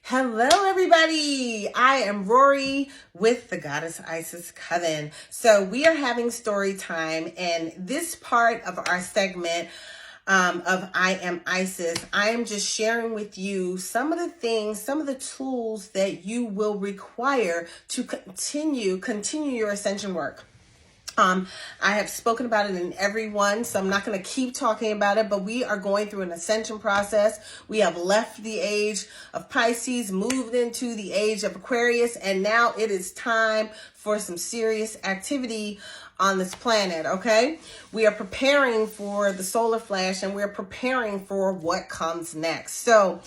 Hello, everybody. I am Rorree with the Goddess Isis Coven. So we are having story time, and this part of our segment of I Am Isis, I am just sharing with you some of the things, some of the tools that you will require to continue your ascension work. I have spoken about it in every one, so I'm not going to keep talking about it, but we are going through an ascension process. We have left the age of Pisces, moved into the age of Aquarius, and now it is time for some serious activity on this planet, okay? We are preparing for the solar flash, and we're preparing for what comes next. So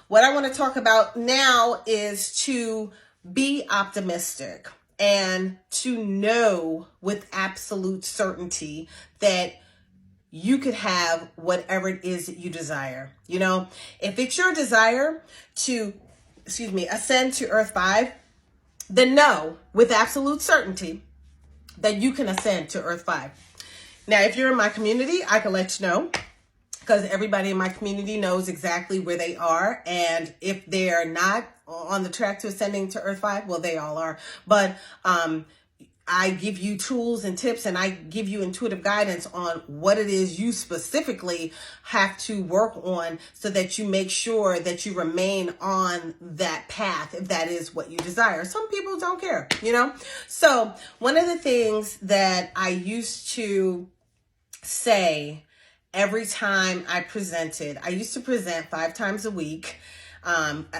what I want to talk about now is to be optimistic and to know with absolute certainty that you could have whatever it is that you desire. You know, if it's your desire to, ascend to Earth 5, then know with absolute certainty that you can ascend to Earth 5. Now, if you're in my community, I can let you know, because everybody in my community knows exactly where they are. And if they're not on the track to ascending to Earth 5, well, they all are. But I give you tools and tips, and I give you intuitive guidance on what it is you specifically have to work on so that you make sure that you remain on that path, if that is what you desire. Some people don't care, you know? So one of the things that I used to say every time I presented, I used to present 5 times a week,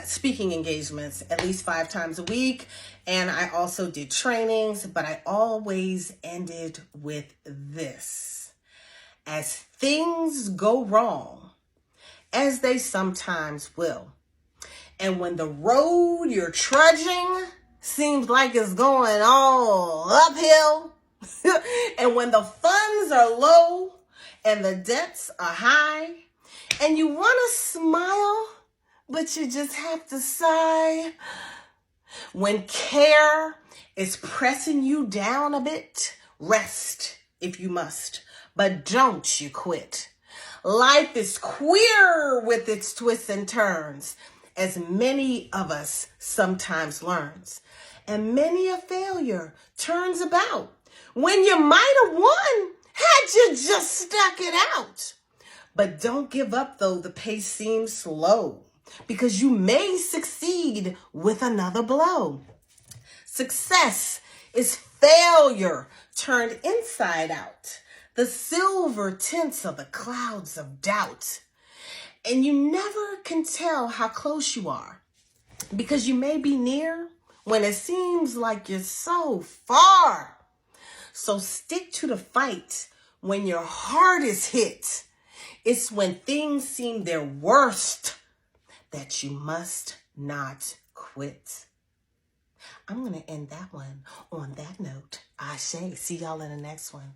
speaking engagements at least 5 times a week. And I also did trainings, but I always ended with this: as things go wrong, as they sometimes will, and when the road you're trudging seems like it's going all uphill, and when the funds are low and the debts are high, and you want to smile, but you just have to sigh, when care is pressing you down a bit, rest if you must, but don't you quit. Life is queer with its twists and turns, as many of us sometimes learns, and many a failure turns about when you might have won had you just stuck it out. But don't give up, though the pace seems slow, because you may succeed with another blow. Success is failure turned inside out, the silver tints of the clouds of doubt. And you never can tell how close you are, because you may be near when it seems like you're so far. So stick to the fight when your heart is hit. It's when things seem their worst that you must not quit. I'm going to end that one on that note. Ashe. See y'all in the next one.